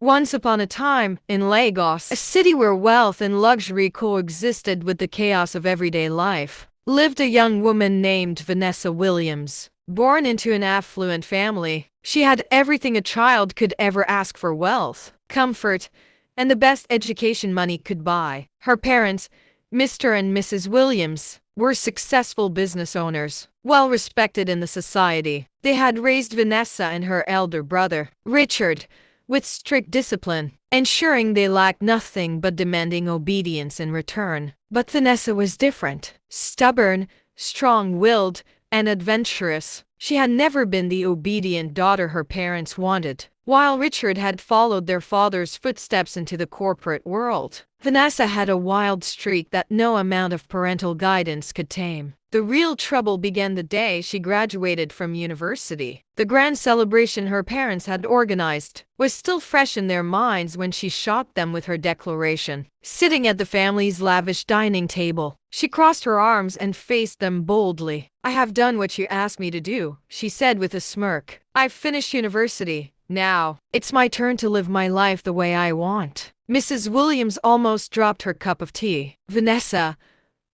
Once upon a time, in Lagos, a city where wealth and luxury coexisted with the chaos of everyday life, lived a young woman named Vanessa Williams. Born into an affluent family, she had everything a child could ever ask for: wealth, comfort, and the best education money could buy. Her parents, Mr. and Mrs. Williams, were successful business owners, well respected in the society. They had raised Vanessa and her elder brother, Richard, with strict discipline, ensuring they lacked nothing but demanding obedience in return. But Vanessa was different. Stubborn, strong-willed, and adventurous, she had never been the obedient daughter her parents wanted. While Richard had followed their father's footsteps into the corporate world, Vanessa had a wild streak that no amount of parental guidance could tame. The real trouble began the day she graduated from university. The grand celebration her parents had organized was still fresh in their minds when she shocked them with her declaration. Sitting at the family's lavish dining table, she crossed her arms and faced them boldly. "I have done what you asked me to do," she said with a smirk. "I've finished university. Now, it's my turn to live my life the way I want." Mrs. Williams almost dropped her cup of tea. "Vanessa,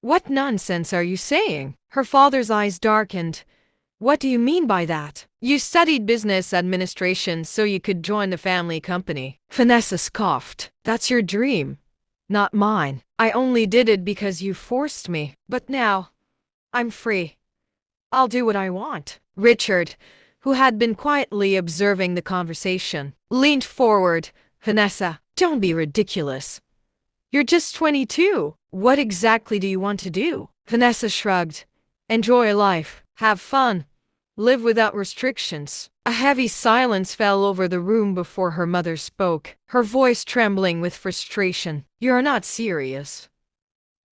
what nonsense are you saying?" Her father's eyes darkened. "What do you mean by that? You studied business administration so you could join the family company." Vanessa scoffed. "That's your dream, not mine. I only did it because you forced me. But now, I'm free. I'll do what I want." Richard, who had been quietly observing the conversation, leaned forward. "Vanessa, don't be ridiculous. You're just 22. What exactly do you want to do?" Vanessa shrugged. "Enjoy life. Have fun. Live without restrictions." A heavy silence fell over the room before her mother spoke, her voice trembling with frustration. "You're not serious.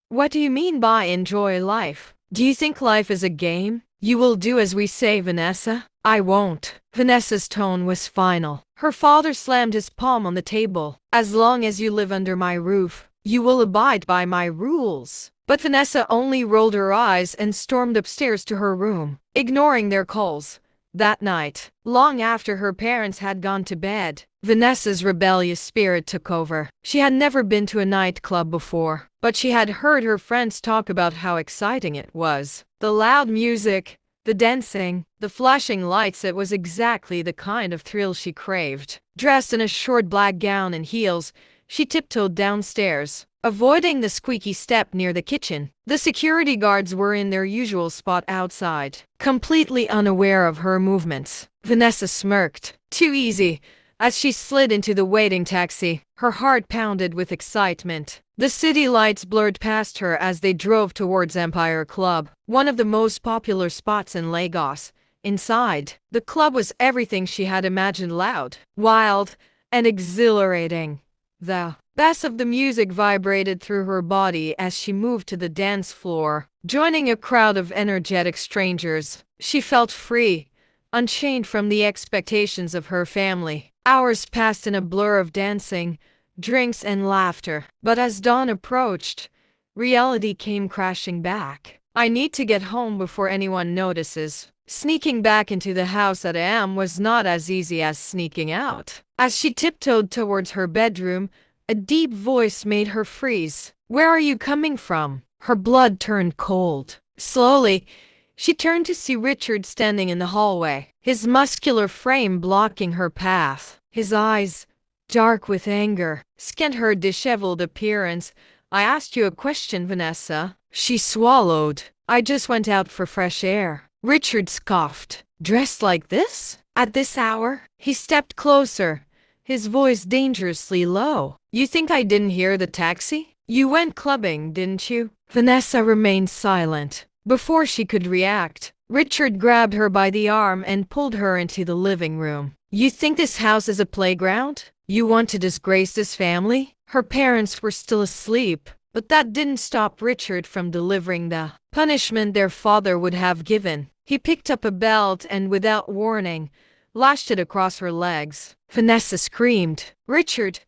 What do you mean by enjoy life? Do you think life is a game? You will do as we say, Vanessa." "I won't." Vanessa's tone was final. Her father slammed his palm on the table. "As long as you live under my roof, you will abide by my rules." But Vanessa only rolled her eyes and stormed upstairs to her room, ignoring their calls. That night, long after her parents had gone to bed, Vanessa's rebellious spirit took over. She had never been to a nightclub before, but she had heard her friends talk about how exciting it was. The loud music, the dancing, the flashing lights, it was exactly the kind of thrill she craved. Dressed in a short black gown and heels, she tiptoed downstairs, avoiding the squeaky step near the kitchen. The security guards were in their usual spot outside, completely unaware of her movements. Vanessa smirked. Too easy. As she slid into the waiting taxi, her heart pounded with excitement. The city lights blurred past her as they drove towards Empire Club, one of the most popular spots in Lagos. Inside, the club was everything she had imagined: loud, wild, and exhilarating. The bass of the music vibrated through her body as she moved to the dance floor. Joining a crowd of energetic strangers, she felt free, unchained from the expectations of her family. Hours passed in a blur of dancing, drinks, and laughter. But as dawn approached, reality came crashing back. "I need to get home before anyone notices." Sneaking back into the house at AM was not as easy as sneaking out. As she tiptoed towards her bedroom, a deep voice made her freeze. "Where are you coming from?" Her blood turned cold. Slowly, she turned to see Richard standing in the hallway, his muscular frame blocking her path. His eyes, dark with anger, scanned her disheveled appearance. "I asked you a question, Vanessa." She swallowed. "I just went out for fresh air." Richard scoffed. "Dressed like this? At this hour?" He stepped closer, his voice dangerously low. "You think I didn't hear the taxi? You went clubbing, didn't you?" Vanessa remained silent. Before she could react, Richard grabbed her by the arm and pulled her into the living room. "You think this house is a playground? You want to disgrace this family?" Her parents were still asleep, but that didn't stop Richard from delivering the punishment their father would have given. He picked up a belt and, without warning, lashed it across her legs. Vanessa screamed. "Richard,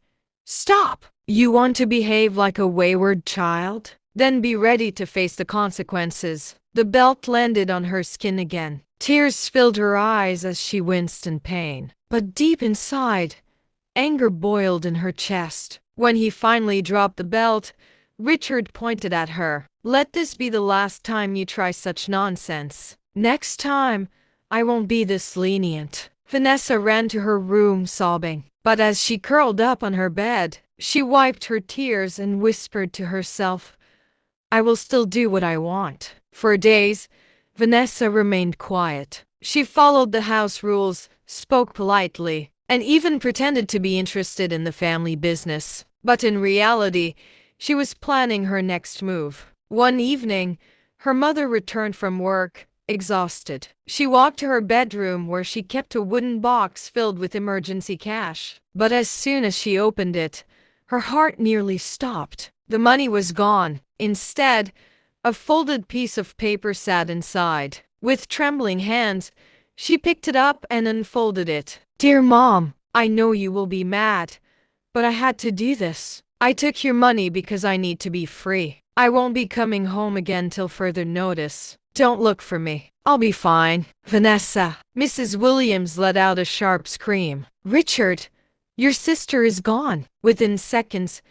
stop! You want to behave like a wayward child? Then be ready to face the consequences." The belt landed on her skin again. Tears filled her eyes as she winced in pain. But deep inside, Anger boiled in her chest. When he finally dropped the belt, Richard pointed at her. "Let this be the last time you try such nonsense. Next time, I won't be this lenient." Vanessa ran to her room sobbing, but as she curled up on her bed, she wiped her tears and whispered to herself, "I will still do what I want." For days, Vanessa remained quiet. She followed the house rules, spoke politely, and even pretended to be interested in the family business. But in reality, she was planning her next move. One evening, her mother returned from work, exhausted. She walked to her bedroom where she kept a wooden box filled with emergency cash. But as soon as she opened it, her heart nearly stopped. The money was gone. Instead, a folded piece of paper sat inside. With trembling hands, she picked it up and unfolded it. "Dear Mom, I know you will be mad, but I had to do this. I took your money because I need to be free. I won't be coming home again till further notice. Don't look for me. I'll be fine." "Vanessa." Mrs. Williams let out a sharp scream. "Richard, your sister is gone." Within seconds,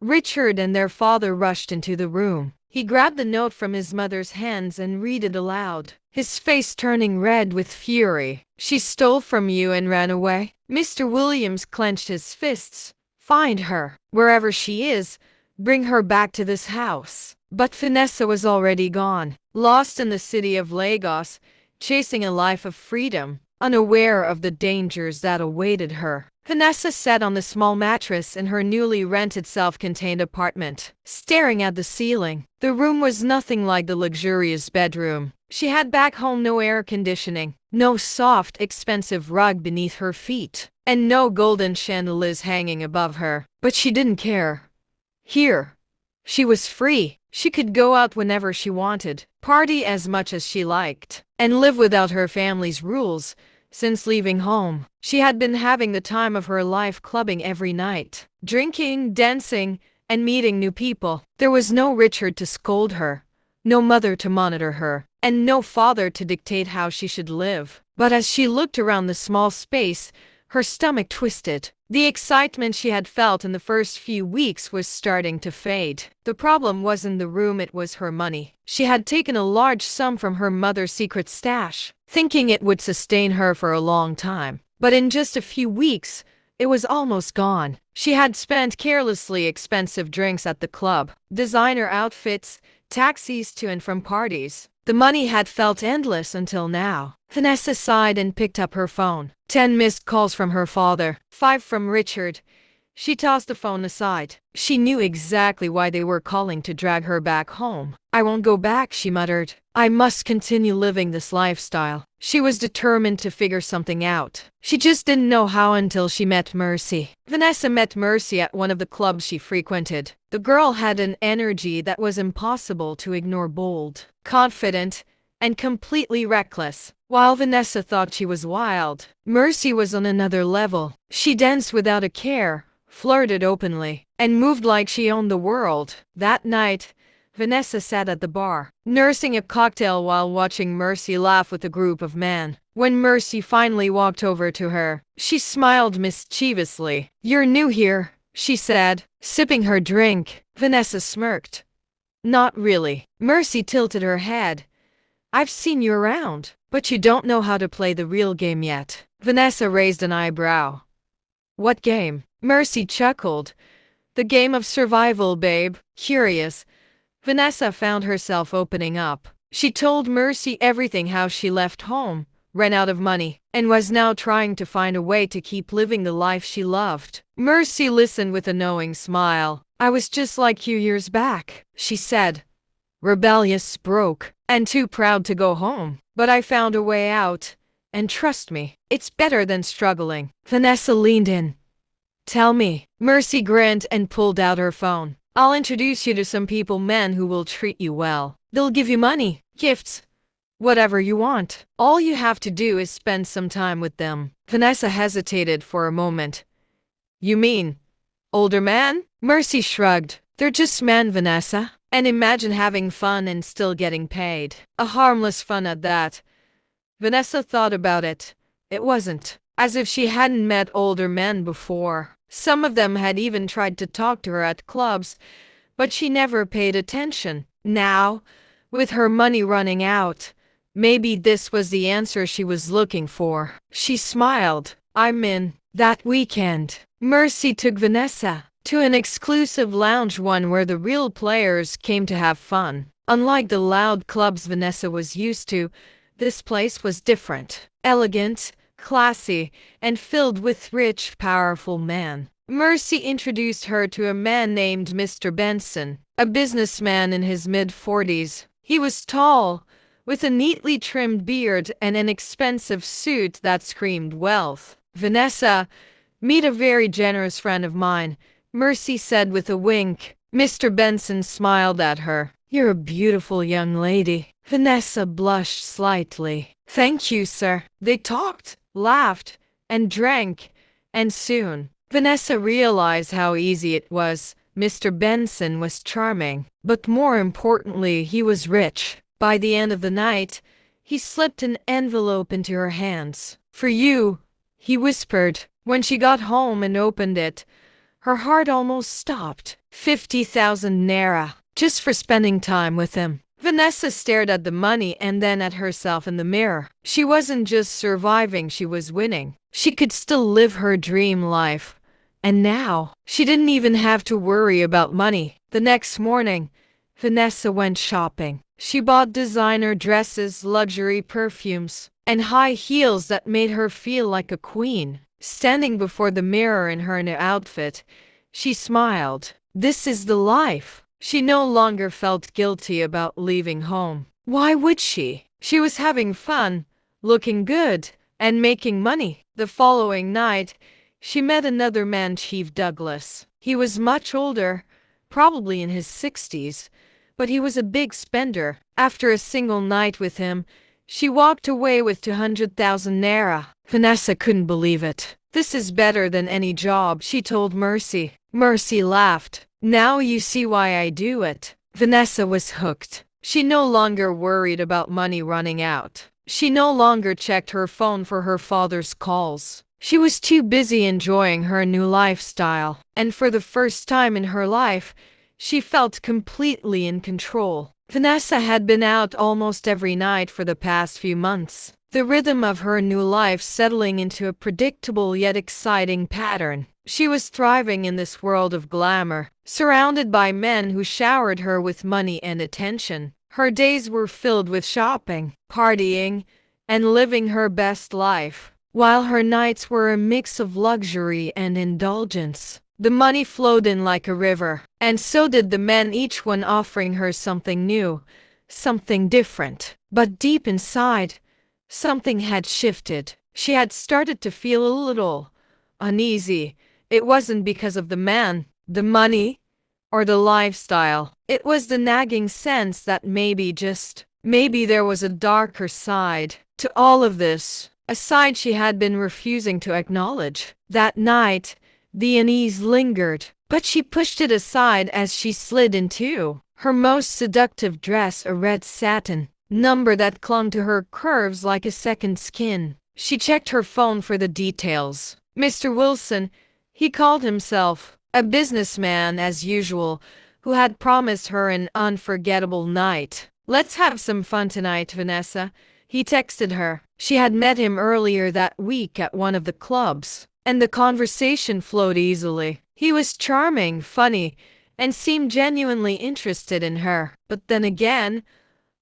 Richard and their father rushed into the room. He grabbed the note from his mother's hands and read it aloud, his face turning red with fury. "She stole from you and ran away." Mr. Williams clenched his fists. "Find her. Wherever she is, bring her back to this house." But Vanessa was already gone, lost in the city of Lagos, chasing a life of freedom, unaware of the dangers that awaited her. Vanessa sat on the small mattress in her newly rented self-contained apartment, staring at the ceiling. The room was nothing like the luxurious bedroom she had back home. No air conditioning, no soft, expensive rug beneath her feet, and no golden chandeliers hanging above her. But she didn't care. Here, she was free. She could go out whenever she wanted, party as much as she liked, and live without her family's rules. Since leaving home, she had been having the time of her life, clubbing every night, drinking, dancing, and meeting new people. There was no Richard to scold her, no mother to monitor her, and no father to dictate how she should live. But as she looked around the small space, her stomach twisted. The excitement she had felt in the first few weeks was starting to fade. The problem wasn't the room, it was her money. She had taken a large sum from her mother's secret stash, thinking it would sustain her for a long time. But in just a few weeks, it was almost gone. She had spent carelessly expensive drinks at the club, designer outfits, taxis to and from parties. The money had felt endless until now. Vanessa sighed and picked up her phone. 10 missed calls from her father, 5 from Richard. She tossed the phone aside. She knew exactly why they were calling, to drag her back home. "I won't go back," she muttered. "I must continue living this lifestyle." She was determined to figure something out. She just didn't know how until she met Mercy. Vanessa met Mercy at one of the clubs she frequented. The girl had an energy that was impossible to ignore, bold, confident, and completely reckless. While Vanessa thought she was wild, Mercy was on another level. She danced without a care, flirted openly, and moved like she owned the world. That night, Vanessa sat at the bar, nursing a cocktail while watching Mercy laugh with a group of men. When Mercy finally walked over to her, she smiled mischievously. "You're new here," she said, sipping her drink. Vanessa smirked. "Not really." Mercy tilted her head. "I've seen you around, but you don't know how to play the real game yet." Vanessa raised an eyebrow. "What game?" Mercy chuckled. "The game of survival, babe." Curious, Vanessa found herself opening up. She told Mercy everything: how she left home, ran out of money, and was now trying to find a way to keep living the life she loved. Mercy listened with a knowing smile. "I was just like you years back," she said. "Rebellious, broke, and too proud to go home. But I found a way out, and trust me, it's better than struggling." Vanessa leaned in. "Tell me." Mercy grinned and pulled out her phone. "I'll introduce you to some people, men who will treat you well. They'll give you money, gifts, whatever you want. All you have to do is spend some time with them." Vanessa hesitated for a moment. "You mean older men?" Mercy shrugged. "They're just men, Vanessa. And imagine having fun and still getting paid. A harmless fun at that." Vanessa thought about it. It wasn't as if she hadn't met older men before. Some of them had even tried to talk to her at clubs, but she never paid attention. Now, with her money running out, maybe this was the answer she was looking for. She smiled. I'm in. That weekend, Mercy took Vanessa to an exclusive lounge, one where the real players came to have fun. Unlike the loud clubs Vanessa was used to, this place was different, elegant, classy, and filled with rich, powerful men. Mercy introduced her to a man named Mr. Benson, a businessman in his mid-40s. He was tall, with a neatly trimmed beard and an expensive suit that screamed wealth. Vanessa, meet a very generous friend of mine, Mercy said with a wink. Mr. Benson smiled at her. You're a beautiful young lady. Vanessa blushed slightly. Thank you, sir. They talked, laughed, and drank, and soon Vanessa realized how easy it was. Mr. Benson was charming, but more importantly, he was rich. By the end of the night, he slipped an envelope into her hands. For you, he whispered. When she got home and opened it, her heart almost stopped. 50,000 naira, just for spending time with him. Vanessa stared at the money and then at herself in the mirror. She wasn't just surviving, she was winning. She could still live her dream life. And now, she didn't even have to worry about money. The next morning, Vanessa went shopping. She bought designer dresses, luxury perfumes, and high heels that made her feel like a queen. Standing before the mirror in her new outfit, she smiled. This is the life. She no longer felt guilty about leaving home. Why would she? She was having fun, looking good, and making money. The following night, she met another man, Chief Douglas. He was much older, probably in his 60s, but he was a big spender. After a single night with him, she walked away with 200,000 naira. Vanessa couldn't believe it. This is better than any job, she told Mercy. Mercy laughed. Now you see why I do it. Vanessa was hooked. She no longer worried about money running out. She no longer checked her phone for her father's calls. She was too busy enjoying her new lifestyle. And for the first time in her life, she felt completely in control. Vanessa had been out almost every night for the past few months, the rhythm of her new life settling into a predictable yet exciting pattern. She was thriving in this world of glamour, surrounded by men who showered her with money and attention. Her days were filled with shopping, partying, and living her best life, while her nights were a mix of luxury and indulgence. The money flowed in like a river, and so did the men, each one offering her something new, something different. But deep inside, something had shifted. She had started to feel a little uneasy. It wasn't because of the man, the money, or the lifestyle. It was the nagging sense that maybe there was a darker side to all of this, a side she had been refusing to acknowledge. That night, the unease lingered, but she pushed it aside as she slid into her most seductive dress, a red satin number that clung to her curves like a second skin. She checked her phone for the details. Mr. Wilson, he called himself, a businessman as usual, who had promised her an unforgettable night. Let's have some fun tonight, Vanessa, he texted her. She had met him earlier that week at one of the clubs, and the conversation flowed easily. He was charming, funny, and seemed genuinely interested in her. But then again,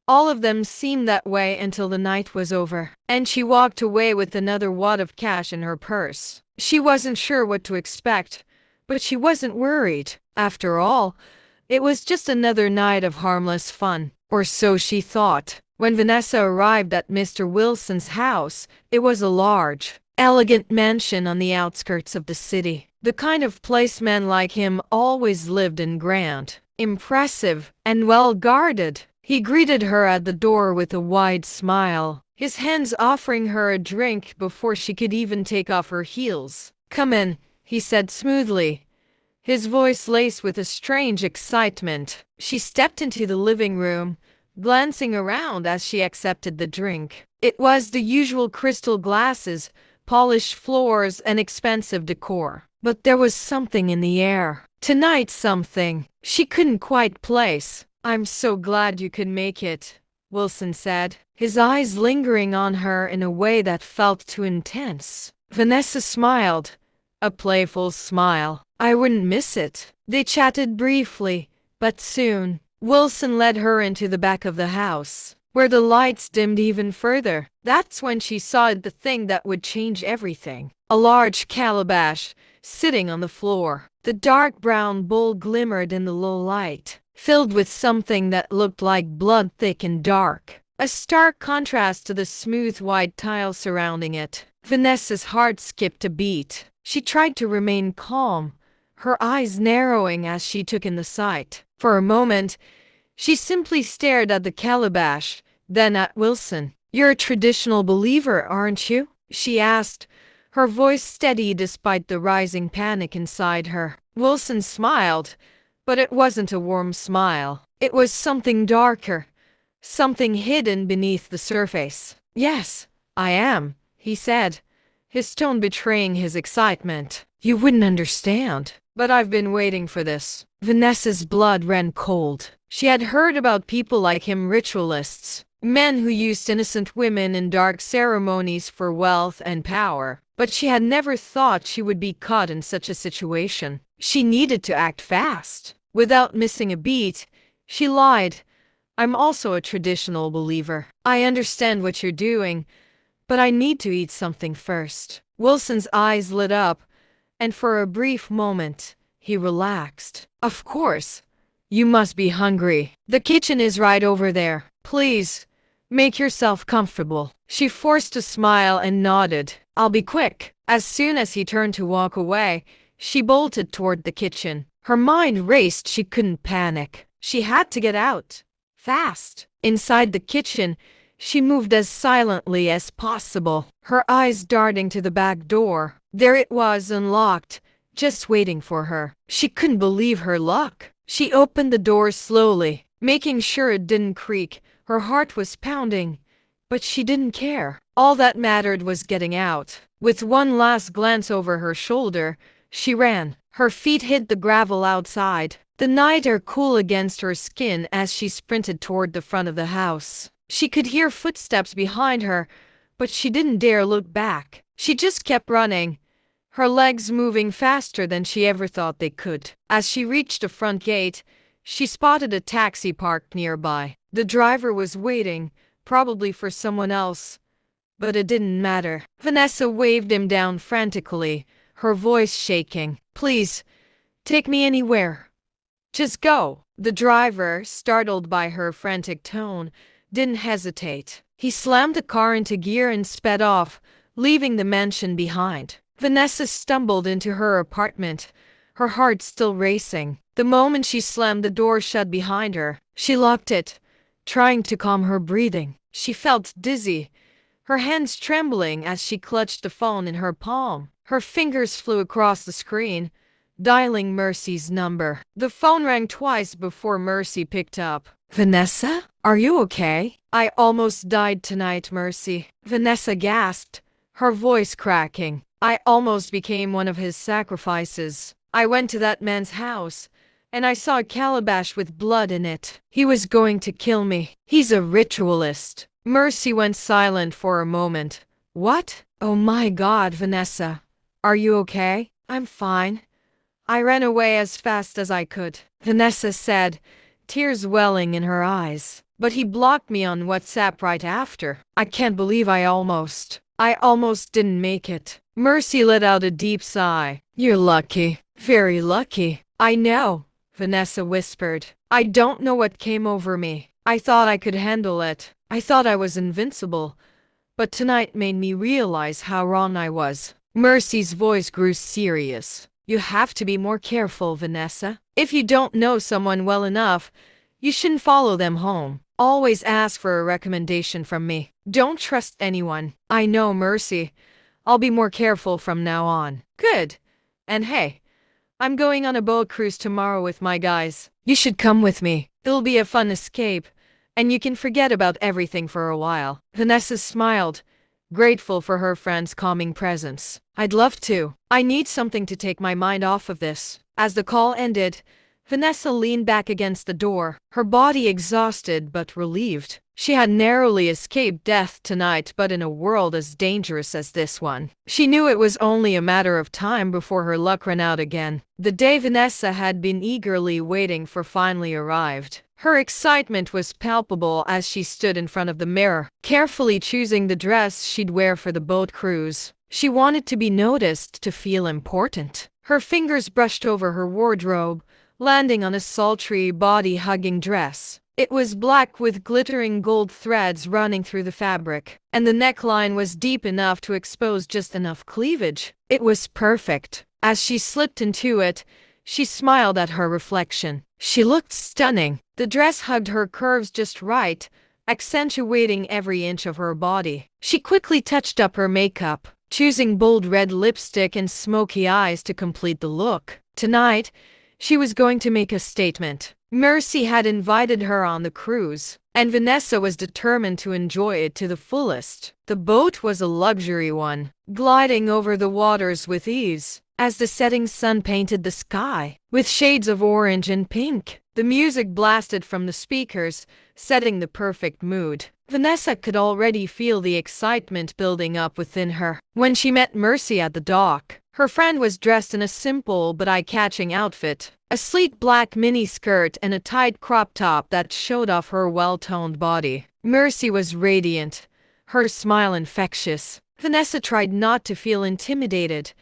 all of them seemed that way until the night was over, and she walked away with another wad of cash in her purse. She wasn't sure what to expect, but she wasn't worried. After all, it was just another night of harmless fun, or so she thought. When Vanessa arrived at Mr. Wilson's house, it was a large, elegant mansion on the outskirts of the city. The kind of place men like him always lived in, grand, impressive, and well guarded. He greeted her at the door with a wide smile, his hands offering her a drink before she could even take off her heels. Come in, he said smoothly, his voice laced with a strange excitement. She stepped into the living room, glancing around as she accepted the drink. It was the usual crystal glasses, polished floors, and expensive decor. But there was something in the air. Tonight, something she couldn't quite place. "I'm so glad you could make it," Wilson said, his eyes lingering on her in a way that felt too intense. Vanessa smiled, a playful smile. "I wouldn't miss it." They chatted briefly, but soon, Wilson led her into the back of the house, where the lights dimmed even further. That's when she saw the thing that would change everything. A large calabash, sitting on the floor. The dark brown bowl glimmered in the low light, filled with something that looked like blood, thick and dark, a stark contrast to the smooth white tile surrounding it. Vanessa's heart skipped a beat. She tried to remain calm, her eyes narrowing as she took in the sight. For a moment, she simply stared at the calabash, then at Wilson. "You're a traditional believer, aren't you?" she asked, her voice steady despite the rising panic inside her. Wilson smiled, but it wasn't a warm smile. It was something darker, something hidden beneath the surface. "Yes, I am," he said, his tone betraying his excitement. "You wouldn't understand, but I've been waiting for this." Vanessa's blood ran cold. She had heard about people like him, ritualists, men who used innocent women in dark ceremonies for wealth and power. But she had never thought she would be caught in such a situation. She needed to act fast. Without missing a beat, she lied. "I'm also a traditional believer. I understand what you're doing, but I need to eat something first." Wilson's eyes lit up, and for a brief moment, he relaxed. "Of course. You must be hungry. The kitchen is right over there. Please, make yourself comfortable." She forced a smile and nodded. "I'll be quick." As soon as he turned to walk away, she bolted toward the kitchen. Her mind raced. She couldn't panic. She had to get out. Fast. Inside the kitchen, she moved as silently as possible, her eyes darting to the back door. There it was, unlocked, just waiting for her. She couldn't believe her luck. She opened the door slowly, making sure it didn't creak. Her heart was pounding, but she didn't care. All that mattered was getting out. With one last glance over her shoulder, she ran. Her feet hit the gravel outside, the night air cool against her skin as she sprinted toward the front of the house. She could hear footsteps behind her, but she didn't dare look back. She just kept running, her legs moving faster than she ever thought they could. As she reached the front gate, she spotted a taxi parked nearby. The driver was waiting, probably for someone else, but it didn't matter. Vanessa waved him down frantically, her voice shaking. "Please, take me anywhere. Just go." The driver, startled by her frantic tone, didn't hesitate. He slammed the car into gear and sped off, leaving the mansion behind. Vanessa stumbled into her apartment, her heart still racing. The moment she slammed the door shut behind her, she locked it, trying to calm her breathing. She felt dizzy, her hands trembling as she clutched the phone in her palm. Her fingers flew across the screen, dialing Mercy's number. The phone rang twice before Mercy picked up. "Vanessa, are you okay?" "I almost died tonight, Mercy," Vanessa gasped, her voice cracking. "I almost became one of his sacrifices. I went to that man's house, and I saw a calabash with blood in it. He was going to kill me. He's a ritualist." Mercy went silent for a moment. "What? Oh my God, Vanessa. Are you okay?" "I'm fine. I ran away as fast as I could," Vanessa said, tears welling in her eyes. "But he blocked me on WhatsApp right after. I can't believe I almost didn't make it." Mercy let out a deep sigh. "You're lucky. Very lucky." "I know," Vanessa whispered. "I don't know what came over me. I thought I could handle it. I thought I was invincible. But tonight made me realize how wrong I was." Mercy's voice grew serious. "You have to be more careful, Vanessa. If you don't know someone well enough, you shouldn't follow them home. Always ask for a recommendation from me. Don't trust anyone." "I know, Mercy. I'll be more careful from now on." "Good. And hey, I'm going on a boat cruise tomorrow with my guys. You should come with me. It'll be a fun escape, and you can forget about everything for a while." Vanessa smiled, grateful for her friend's calming presence. "I'd love to. I need something to take my mind off of this." As the call ended, Vanessa leaned back against the door, her body exhausted but relieved. She had narrowly escaped death tonight, but in a world as dangerous as this one. She knew it was only a matter of time before her luck ran out again. The day Vanessa had been eagerly waiting for finally arrived. Her excitement was palpable as she stood in front of the mirror, carefully choosing the dress she'd wear for the boat cruise. She wanted to be noticed, to feel important. Her fingers brushed over her wardrobe, landing on a sultry, body-hugging dress. It was black with glittering gold threads running through the fabric, and the neckline was deep enough to expose just enough cleavage. It was perfect. As she slipped into it, she smiled at her reflection. She looked stunning. The dress hugged her curves just right, accentuating every inch of her body. She quickly touched up her makeup, choosing bold red lipstick and smoky eyes to complete the look. Tonight, she was going to make a statement. Mercy had invited her on the cruise, and Vanessa was determined to enjoy it to the fullest. The boat was a luxury one, gliding over the waters with ease, as the setting sun painted the sky with shades of orange and pink. The music blasted from the speakers, setting the perfect mood. Vanessa could already feel the excitement building up within her. When she met Mercy at the dock, her friend was dressed in a simple but eye-catching outfit, a sleek black mini-skirt and a tight crop top that showed off her well-toned body. Mercy was radiant, her smile infectious. Vanessa tried not to feel intimidated,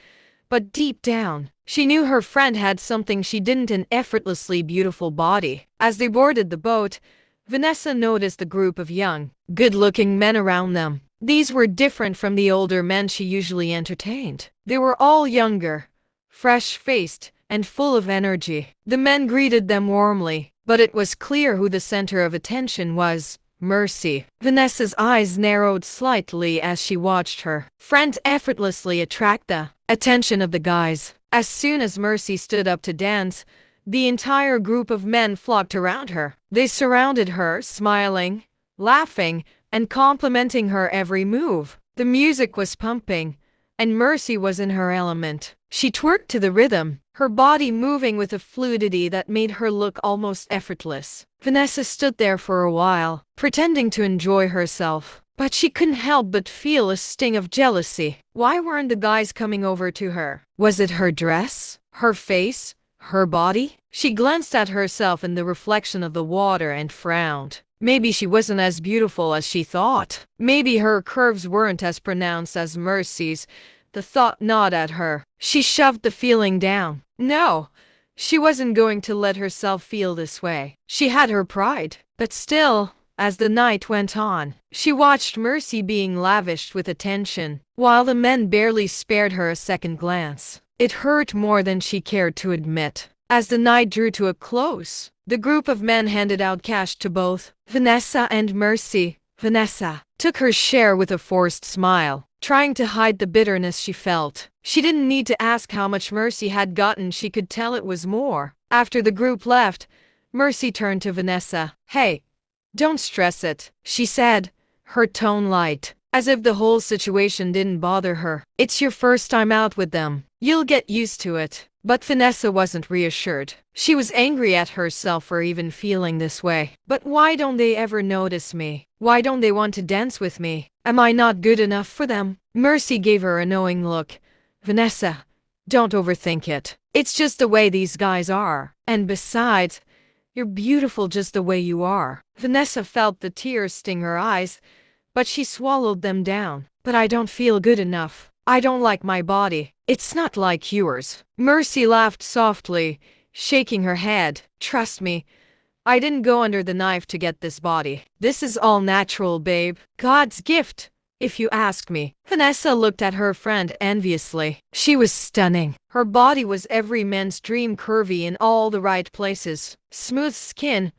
but deep down, she knew her friend had something she didn't: an effortlessly beautiful body. As they boarded the boat, Vanessa noticed a group of young, good-looking men around them. These were different from the older men she usually entertained. They were all younger, fresh-faced, and full of energy. The men greeted them warmly, but it was clear who the center of attention was: Mercy. Vanessa's eyes narrowed slightly as she watched her friend effortlessly attract the attention of the guys. As soon as Mercy stood up to dance, the entire group of men flocked around her. They surrounded her, smiling, laughing, and complimenting her every move. The music was pumping, and Mercy was in her element. She twerked to the rhythm, her body moving with a fluidity that made her look almost effortless. Vanessa stood there for a while, pretending to enjoy herself, but she couldn't help but feel a sting of jealousy. Why weren't the guys coming over to her? Was it her dress? Her face? Her body? She glanced at herself in the reflection of the water and frowned. Maybe she wasn't as beautiful as she thought. Maybe her curves weren't as pronounced as Mercy's. The thought gnawed at her. She shoved the feeling down. No, she wasn't going to let herself feel this way. She had her pride. But still, as the night went on, she watched Mercy being lavished with attention, while the men barely spared her a second glance. It hurt more than she cared to admit. As the night drew to a close, the group of men handed out cash to both Vanessa and Mercy. Vanessa took her share with a forced smile, trying to hide the bitterness she felt. She didn't need to ask how much Mercy had gotten, she could tell it was more. After the group left, Mercy turned to Vanessa. "Hey, don't stress it," she said, her tone light, as if the whole situation didn't bother her. "It's your first time out with them. You'll get used to it." But Vanessa wasn't reassured. She was angry at herself for even feeling this way. But why don't they ever notice me? Why don't they want to dance with me? Am I not good enough for them? Mercy gave her a knowing look. "Vanessa, don't overthink it. It's just the way these guys are. And besides, you're beautiful just the way you are." Vanessa felt the tears sting her eyes, but she swallowed them down. "But I don't feel good enough. I don't like my body. It's not like yours." Mercy laughed softly, shaking her head. "Trust me, I didn't go under the knife to get this body. This is all natural, babe. God's gift, if you ask me." Vanessa looked at her friend enviously. She was stunning. Her body was every man's dream, curvy in all the right places. Smooth skin,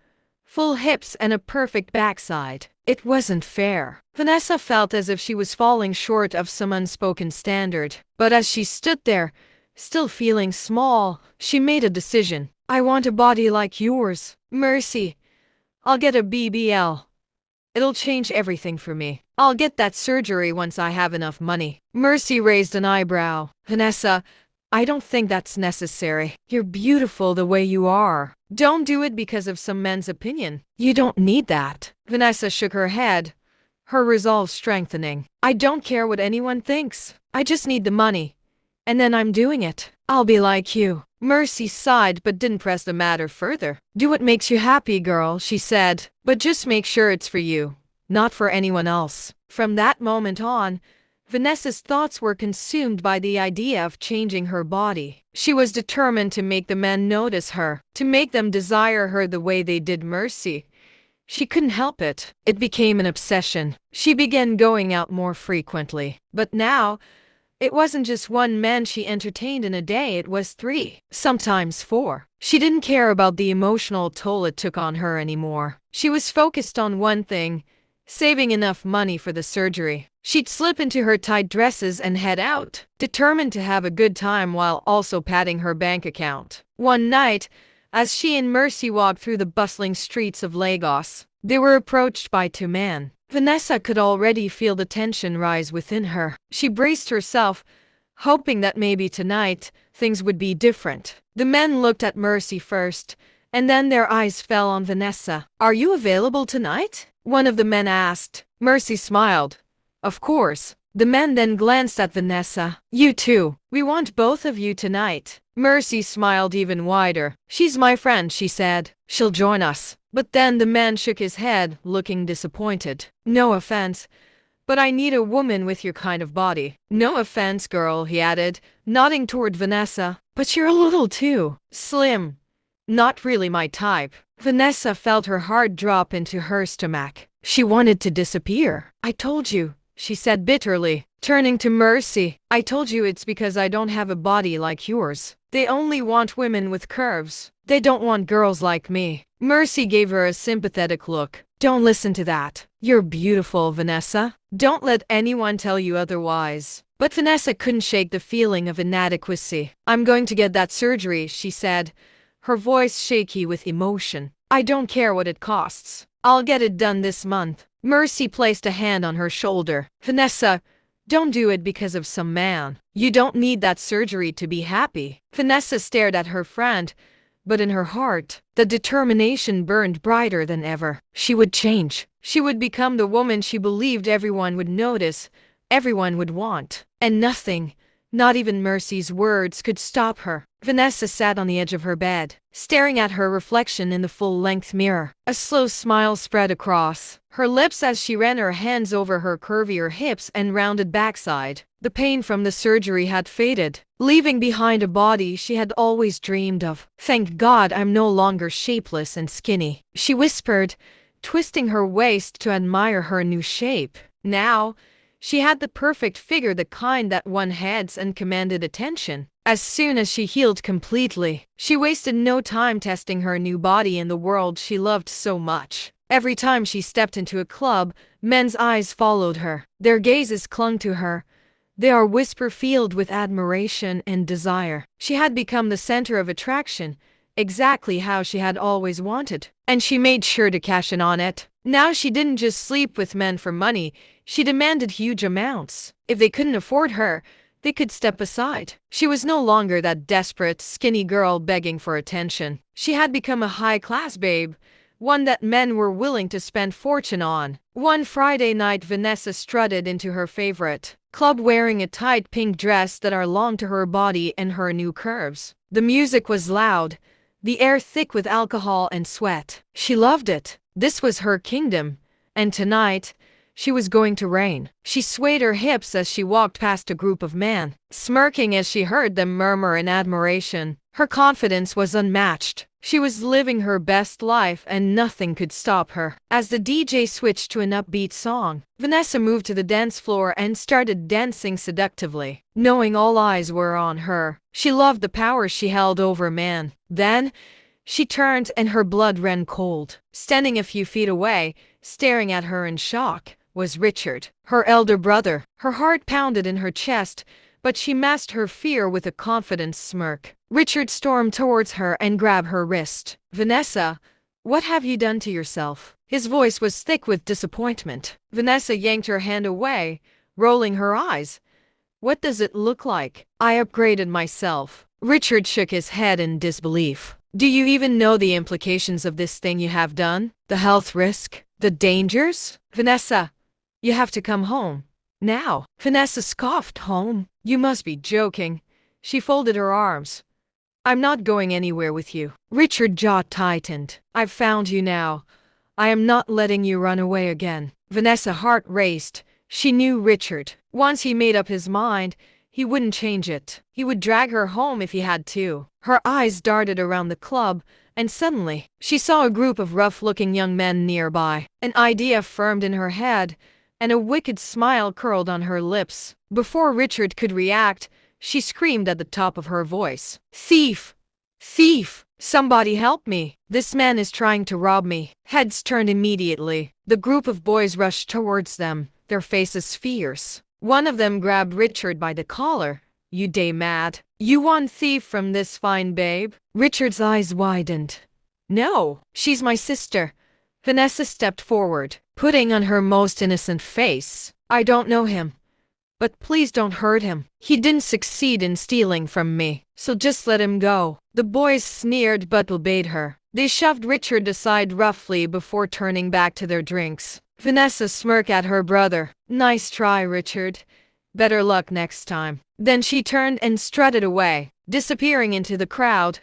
full hips, and a perfect backside. It wasn't fair. Vanessa felt as if she was falling short of some unspoken standard. But as she stood there, still feeling small, she made a decision. "I want a body like yours, Mercy. I'll get a BBL. It'll change everything for me. I'll get that surgery once I have enough money. Mercy raised an eyebrow. Vanessa, I don't think that's necessary. You're beautiful the way you are. Don't do it because of some man's opinion. You don't need that. Vanessa shook her head, her resolve strengthening. I don't care what anyone thinks. I just need the money. And then I'm doing it. I'll be like you. Mercy sighed but didn't press the matter further. Do what makes you happy, girl, she said. But just make sure it's for you, not for anyone else. From that moment on, Vanessa's thoughts were consumed by the idea of changing her body. She was determined to make the men notice her, to make them desire her the way they did Mercy. She couldn't help it. It became an obsession. She began going out more frequently. But now, it wasn't just one man she entertained in a day, it was 3, sometimes 4. She didn't care about the emotional toll it took on her anymore. She was focused on one thing, saving enough money for the surgery. She'd slip into her tight dresses and head out, determined to have a good time while also padding her bank account. One night, as she and Mercy walked through the bustling streets of Lagos, they were approached by 2 men. Vanessa could already feel the tension rise within her. She braced herself, hoping that maybe tonight, things would be different. The men looked at Mercy first, and then their eyes fell on Vanessa. Are you available tonight? One of the men asked. Mercy smiled. Of course. The men then glanced at Vanessa. You too. We want both of you tonight. Mercy smiled even wider. She's my friend, she said. She'll join us. But then the man shook his head, looking disappointed. No offense, but I need a woman with your kind of body. No offense, girl, he added, nodding toward Vanessa. But you're a little too slim. Not really my type. Vanessa felt her heart drop into her stomach. She wanted to disappear. I told you, she said bitterly, turning to Mercy. I told you it's because I don't have a body like yours. They only want women with curves. They don't want girls like me. Mercy gave her a sympathetic look. Don't listen to that. You're beautiful, Vanessa. Don't let anyone tell you otherwise. But Vanessa couldn't shake the feeling of inadequacy. I'm going to get that surgery, she said, her voice shaky with emotion. I don't care what it costs. I'll get it done this month. Mercy placed a hand on her shoulder. Vanessa, don't do it because of some man. You don't need that surgery to be happy. Vanessa stared at her friend, but in her heart, the determination burned brighter than ever. She would change. She would become the woman she believed everyone would notice, everyone would want. And nothing, not even Mercy's words, could stop her. Vanessa sat on the edge of her bed, staring at her reflection in the full-length mirror. A slow smile spread across her lips as she ran her hands over her curvier hips and rounded backside. The pain from the surgery had faded, leaving behind a body she had always dreamed of. Thank God I'm no longer shapeless and skinny, she whispered, twisting her waist to admire her new shape. Now, she had the perfect figure, the kind that won heads and commanded attention. As soon as she healed completely, she wasted no time testing her new body in the world she loved so much. Every time she stepped into a club, men's eyes followed her. Their gazes clung to her, their whisper filled with admiration and desire. She had become the center of attraction, exactly how she had always wanted, and she made sure to cash in on it. Now she didn't just sleep with men for money, she demanded huge amounts. If they couldn't afford her, they could step aside. She was no longer that desperate, skinny girl begging for attention. She had become a high-class babe, one that men were willing to spend fortune on. One Friday night, Vanessa strutted into her favorite club wearing a tight pink dress that belonged to her body and her new curves. The music was loud, the air thick with alcohol and sweat. She loved it. This was her kingdom, and tonight, she was going to reign. She swayed her hips as she walked past a group of men, smirking as she heard them murmur in admiration. Her confidence was unmatched. She was living her best life and nothing could stop her. As the DJ switched to an upbeat song, Vanessa moved to the dance floor and started dancing seductively. Knowing all eyes were on her, she loved the power she held over man. Then, she turned and her blood ran cold. Standing a few feet away, staring at her in shock, was Richard, her elder brother. Her heart pounded in her chest, but she masked her fear with a confident smirk. Richard stormed towards her and grabbed her wrist. Vanessa, what have you done to yourself? His voice was thick with disappointment. Vanessa yanked her hand away, rolling her eyes. What does it look like? I upgraded myself. Richard shook his head in disbelief. Do you even know the implications of this thing you have done? The health risk? The dangers? Vanessa, you have to come home. Now. Vanessa scoffed. Home? You must be joking. She folded her arms. I'm not going anywhere with you. Richard's jaw tightened. I've found you now. I am not letting you run away again. Vanessa's heart raced. She knew Richard. Once he made up his mind, he wouldn't change it. He would drag her home if he had to. Her eyes darted around the club, and suddenly, she saw a group of rough-looking young men nearby. An idea formed in her head, and a wicked smile curled on her lips. Before Richard could react, she screamed at the top of her voice. Thief! Thief! Somebody help me! This man is trying to rob me. Heads turned immediately. The group of boys rushed towards them, their faces fierce. One of them grabbed Richard by the collar. You day mad? You want thief from this fine babe? Richard's eyes widened. No, she's my sister. Vanessa stepped forward, putting on her most innocent face. I don't know him. But please don't hurt him. He didn't succeed in stealing from me, so just let him go. The boys sneered but obeyed her. They shoved Richard aside roughly before turning back to their drinks. Vanessa smirked at her brother. Nice try, Richard. Better luck next time. Then she turned and strutted away, disappearing into the crowd.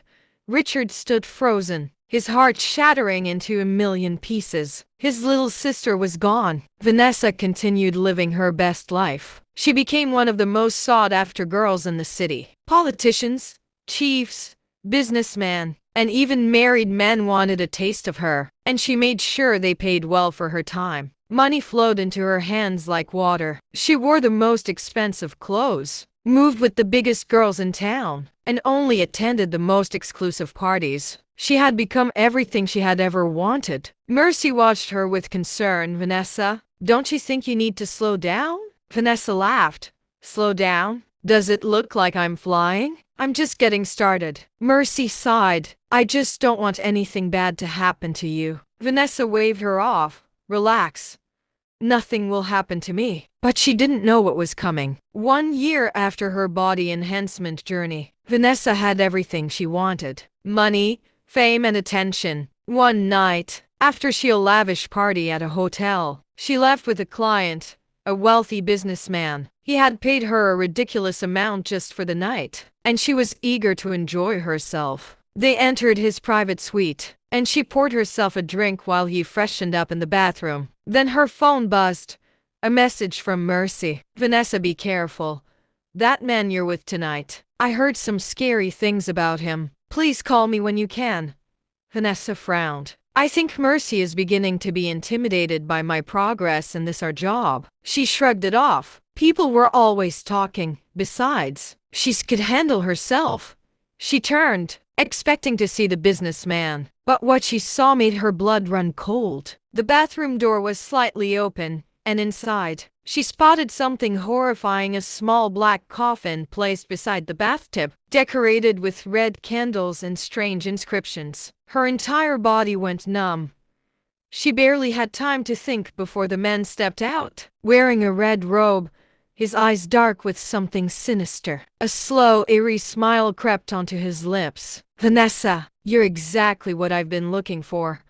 Richard stood frozen, his heart shattering into a million pieces. His little sister was gone. Vanessa continued living her best life. She became one of the most sought-after girls in the city. Politicians, chiefs, businessmen, and even married men wanted a taste of her, and she made sure they paid well for her time. Money flowed into her hands like water. She wore the most expensive clothes, moved with the biggest girls in town, and only attended the most exclusive parties. She had become everything she had ever wanted. Mercy watched her with concern. Vanessa, don't you think you need to slow down? Vanessa laughed. Slow down? Does it look like I'm flying? I'm just getting started. Mercy sighed. I just don't want anything bad to happen to you. Vanessa waved her off. Relax. Nothing will happen to me. But she didn't know what was coming. 1 year after her body enhancement journey, Vanessa had everything she wanted. Money, fame, and attention. One night, after a lavish party at a hotel, she left with a client, a wealthy businessman. He had paid her a ridiculous amount just for the night, and she was eager to enjoy herself. They entered his private suite, and she poured herself a drink while he freshened up in the bathroom. Then her phone buzzed. A message from Mercy. Vanessa, be careful. That man you're with tonight. I heard some scary things about him. Please call me when you can. Vanessa frowned. I think Mercy is beginning to be intimidated by my progress in this our job. She shrugged it off. People were always talking. Besides, she could handle herself. She turned, expecting to see the businessman, but what she saw made her blood run cold. The bathroom door was slightly open, and inside, she spotted something horrifying: a small black coffin placed beside the bathtub, decorated with red candles and strange inscriptions. Her entire body went numb. She barely had time to think before the man stepped out, wearing a red robe, his eyes dark with something sinister. A slow, eerie smile crept onto his lips. Vanessa, you're exactly what I've been looking for.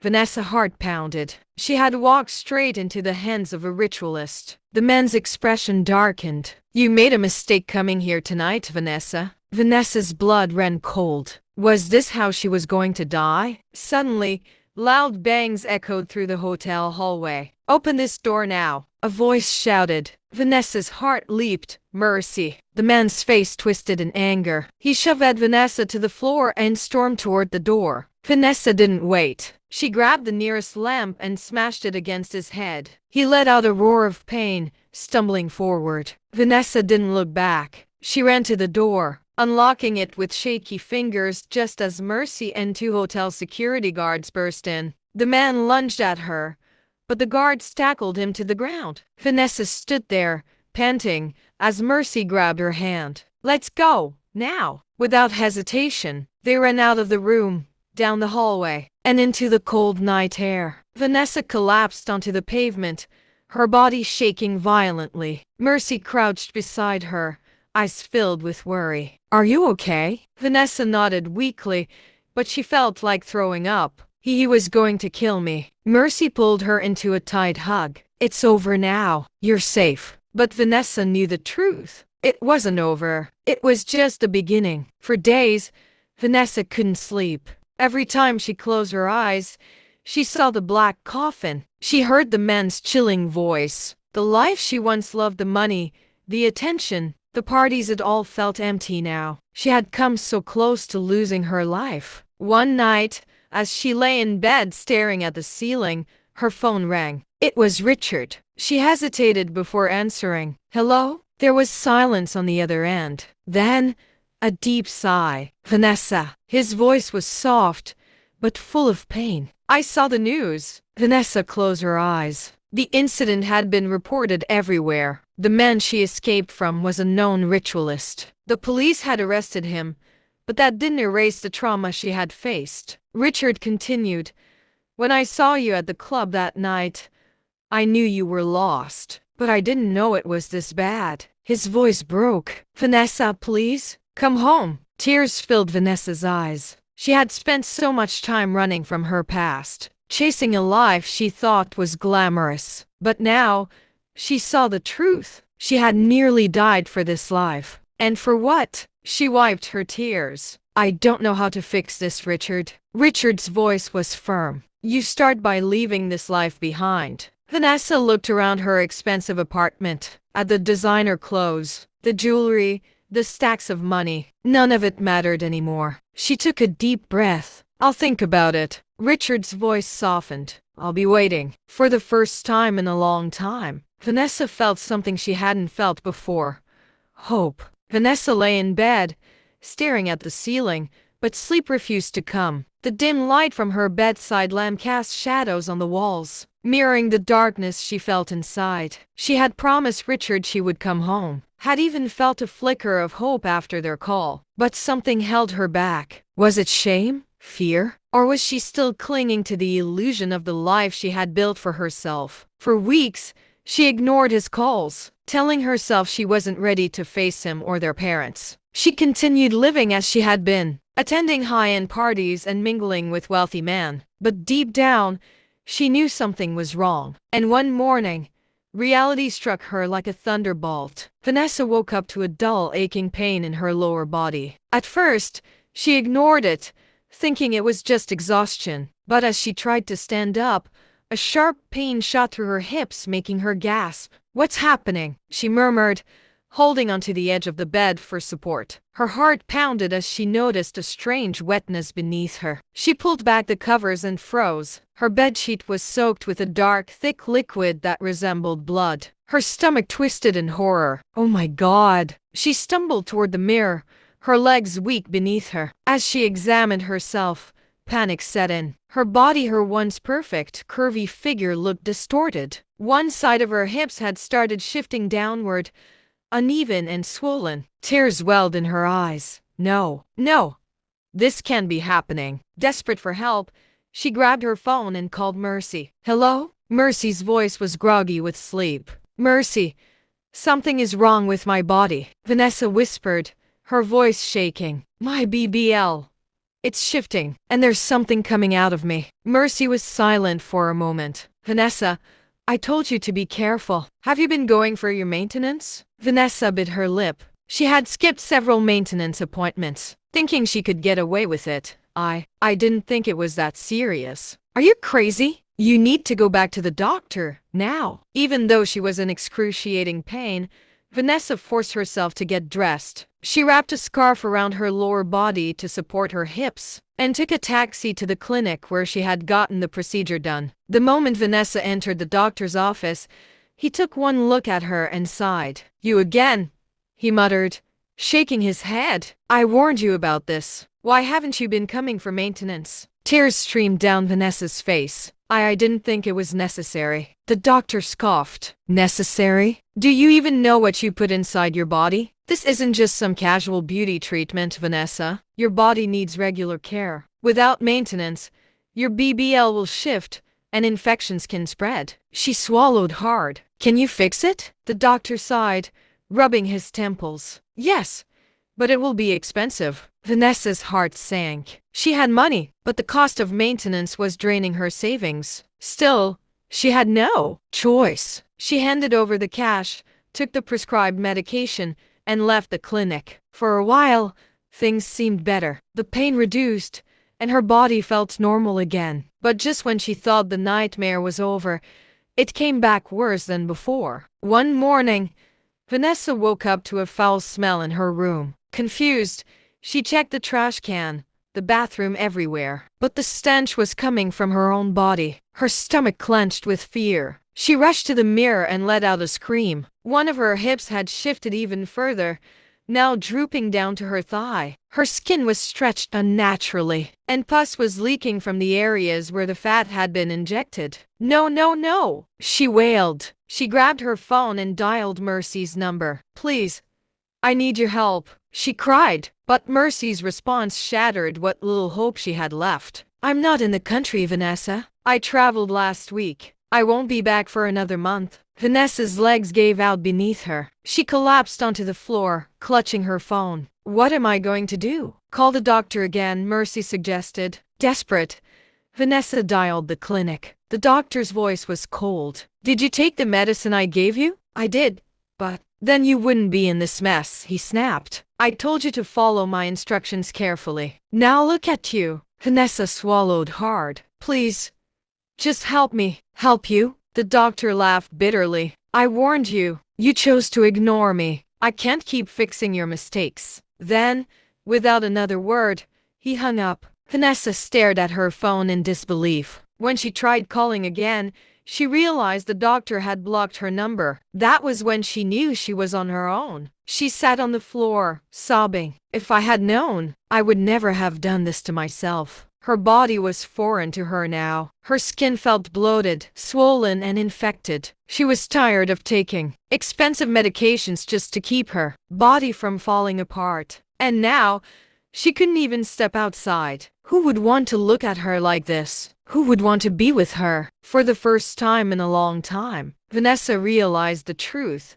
Vanessa's heart pounded. She had walked straight into the hands of a ritualist. The man's expression darkened. You made a mistake coming here tonight, Vanessa. Vanessa's blood ran cold. Was this how she was going to die? Suddenly, loud bangs echoed through the hotel hallway. Open this door now, a voice shouted. Vanessa's heart leaped. Mercy. The man's face twisted in anger. He shoved Vanessa to the floor and stormed toward the door. Vanessa didn't wait. She grabbed the nearest lamp and smashed it against his head. He let out a roar of pain, stumbling forward. Vanessa didn't look back. She ran to the door, unlocking it with shaky fingers just as Mercy and 2 hotel security guards burst in. The man lunged at her, but the guards tackled him to the ground. Vanessa stood there, panting, as Mercy grabbed her hand. Let's go, now. Without hesitation, they ran out of the room, down the hallway, and into the cold night air. Vanessa collapsed onto the pavement, her body shaking violently. Mercy crouched beside her, eyes filled with worry. "Are you okay?" Vanessa nodded weakly, but she felt like throwing up. He was going to kill me. Mercy pulled her into a tight hug. "It's over now. You're safe." But Vanessa knew the truth. It wasn't over. It was just the beginning. For days, Vanessa couldn't sleep. Every time she closed her eyes, she saw the black coffin. She heard the man's chilling voice. The life she once loved, the money, the attention, the parties, it all felt empty now. She had come so close to losing her life. One night, as she lay in bed staring at the ceiling, her phone rang. It was Richard. She hesitated before answering. "Hello?" There was silence on the other end. Then, a deep sigh. "Vanessa." His voice was soft, but full of pain. "I saw the news." Vanessa closed her eyes. The incident had been reported everywhere. The man she escaped from was a known ritualist. The police had arrested him, but that didn't erase the trauma she had faced. Richard continued, "When I saw you at the club that night, I knew you were lost, but I didn't know it was this bad." His voice broke. "Vanessa, please, come home." Tears filled Vanessa's eyes. She had spent so much time running from her past, chasing a life she thought was glamorous. But now, she saw the truth. She had nearly died for this life. And for what? She wiped her tears. "I don't know how to fix this, Richard." Richard's voice was firm. "You start by leaving this life behind." Vanessa looked around her expensive apartment, at the designer clothes, the jewelry, the stacks of money. None of it mattered anymore. She took a deep breath. "I'll think about it." Richard's voice softened. "I'll be waiting." For the first time in a long time, Vanessa felt something she hadn't felt before. Hope. Vanessa lay in bed, staring at the ceiling, but sleep refused to come. The dim light from her bedside lamp cast shadows on the walls, mirroring the darkness she felt inside. She had promised Richard she would come home, had even felt a flicker of hope after their call. But something held her back. Was it shame? Fear? Or was she still clinging to the illusion of the life she had built for herself? For weeks, she ignored his calls, telling herself she wasn't ready to face him or their parents. She continued living as she had been, attending high-end parties and mingling with wealthy men. But deep down, she knew something was wrong. And one morning, reality struck her like a thunderbolt. Vanessa woke up to a dull, aching pain in her lower body. At first, she ignored it, thinking it was just exhaustion. But as she tried to stand up, a sharp pain shot through her hips, making her gasp. "What's happening?" she murmured, holding onto the edge of the bed for support. Her heart pounded as she noticed a strange wetness beneath her. She pulled back the covers and froze. Her bedsheet was soaked with a dark, thick liquid that resembled blood. Her stomach twisted in horror. "Oh my God!" She stumbled toward the mirror, her legs weak beneath her. As she examined herself, panic set in. Her body, her once perfect, curvy figure, looked distorted. One side of her hips had started shifting downward, uneven and swollen. Tears welled in her eyes. No, this can't be happening. Desperate for help, she grabbed her phone and called Mercy. "Hello?" Mercy's voice was groggy with sleep. "Mercy, something is wrong with my body," Vanessa whispered, her voice shaking. "My BBL. It's shifting, and there's something coming out of me." Mercy was silent for a moment. "Vanessa, I told you to be careful. Have you been going for your maintenance?" Vanessa bit her lip. She had skipped several maintenance appointments, thinking she could get away with it. I didn't think it was that serious." "Are you crazy? You need to go back to the doctor, now." Even though she was in excruciating pain, Vanessa forced herself to get dressed. She wrapped a scarf around her lower body to support her hips, and took a taxi to the clinic where she had gotten the procedure done. The moment Vanessa entered the doctor's office, he took one look at her and sighed. "You again?" he muttered, shaking his head. "I warned you about this. Why haven't you been coming for maintenance?" Tears streamed down Vanessa's face. I didn't think it was necessary." The doctor scoffed. "Necessary? Do you even know what you put inside your body? This isn't just some casual beauty treatment, Vanessa. Your body needs regular care. Without maintenance, your BBL will shift, and infections can spread. She swallowed hard. Can you fix it? The doctor sighed, rubbing his temples. Yes, but it will be expensive. Vanessa's heart sank. She had money, but the cost of maintenance was draining her savings. Still, she had no choice. She handed over the cash, took the prescribed medication, and left the clinic. For a while, things seemed better. The pain reduced, and her body felt normal again. But just when she thought the nightmare was over, it came back worse than before. One morning, Vanessa woke up to a foul smell in her room. Confused, she checked the trash can, the bathroom, everywhere. But the stench was coming from her own body. Her stomach clenched with fear. She rushed to the mirror and let out a scream. One of her hips had shifted even further, now drooping down to her thigh. Her skin was stretched unnaturally, and pus was leaking from the areas where the fat had been injected. No, no, no, she wailed. She grabbed her phone and dialed Mercy's number. Please, I need your help, she cried. But Mercy's response shattered what little hope she had left. I'm not in the country, Vanessa. I traveled last week. I won't be back for another month. Vanessa's legs gave out beneath her. She collapsed onto the floor, clutching her phone. What am I going to do? Call the doctor again, Mercy suggested. Desperate, Vanessa dialed the clinic. The doctor's voice was cold. Did you take the medicine I gave you? I did, but then you wouldn't be in this mess, he snapped. I told you to follow my instructions carefully. Now look at you. Vanessa swallowed hard. Please, just help me. Help you? The doctor laughed bitterly. I warned you. You chose to ignore me. I can't keep fixing your mistakes. Then, without another word, he hung up. Vanessa stared at her phone in disbelief. When she tried calling again, she realized the doctor had blocked her number. That was when she knew she was on her own. She sat on the floor, sobbing. If I had known, I would never have done this to myself. Her body was foreign to her now. Her skin felt bloated, swollen, and infected. She was tired of taking expensive medications just to keep her body from falling apart. And now, she couldn't even step outside. Who would want to look at her like this? Who would want to be with her? For the first time in a long time, Vanessa realized the truth.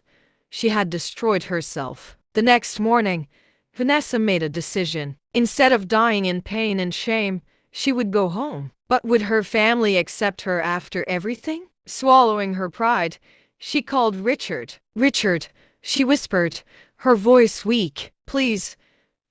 She had destroyed herself. The next morning, Vanessa made a decision. Instead of dying in pain and shame, she would go home. But would her family accept her after everything? Swallowing her pride, she called Richard. Richard, she whispered, her voice weak. Please,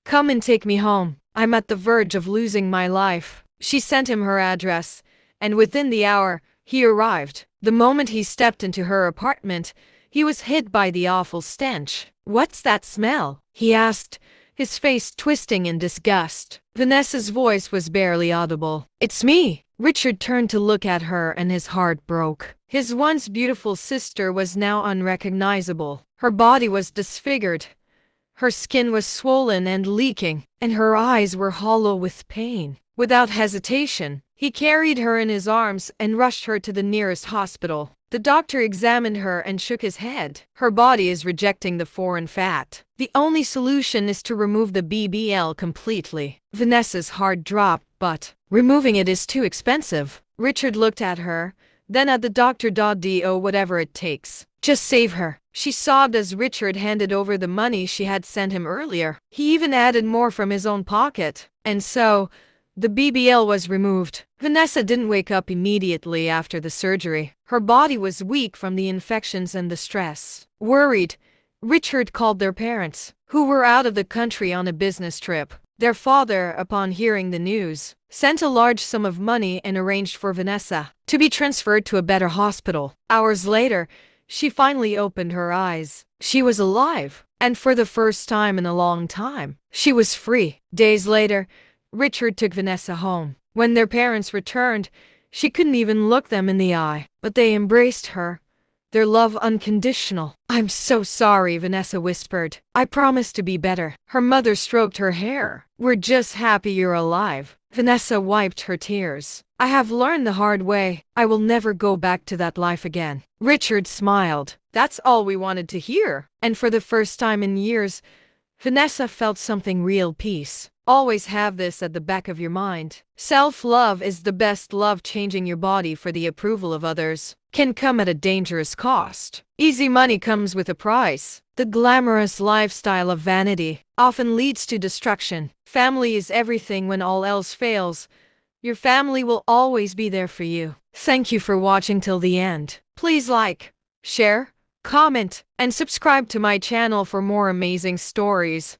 come and take me home. I'm at the verge of losing my life. She sent him her address, and within the hour, he arrived. The moment he stepped into her apartment, he was hit by the awful stench. What's that smell? He asked, his face twisting in disgust. Vanessa's voice was barely audible. It's me. Richard turned to look at her and his heart broke. His once beautiful sister was now unrecognizable. Her body was disfigured. Her skin was swollen and leaking, and her eyes were hollow with pain. Without hesitation, he carried her in his arms and rushed her to the nearest hospital. The doctor examined her and shook his head. Her body is rejecting the foreign fat. The only solution is to remove the BBL completely. Vanessa's heart dropped, but removing it is too expensive. Richard looked at her, then at the doctor. Do whatever it takes. Just save her. She sobbed as Richard handed over the money she had sent him earlier. He even added more from his own pocket. And so, the BBL was removed. Vanessa didn't wake up immediately after the surgery. Her body was weak from the infections and the stress. Worried, Richard called their parents, who were out of the country on a business trip. Their father, upon hearing the news, sent a large sum of money and arranged for Vanessa to be transferred to a better hospital. Hours later, she finally opened her eyes. She was alive, and for the first time in a long time, she was free. Days later, Richard took Vanessa home. When their parents returned, she couldn't even look them in the eye, but they embraced her, their love unconditional. I'm so sorry, Vanessa whispered. I promise to be better. Her mother stroked her hair. We're just happy you're alive. Vanessa wiped her tears. I have learned the hard way. I will never go back to that life again. Richard smiled. That's all we wanted to hear. And for the first time in years, Vanessa felt something real peace. Always have this at the back of your mind. Self-love is the best love. Changing your body for the approval of others can come at a dangerous cost. Easy money comes with a price. The glamorous lifestyle of vanity often leads to destruction. Family is everything when all else fails. Your family will always be there for you. Thank you for watching till the end. Please like, share, comment, and subscribe to my channel for more amazing stories.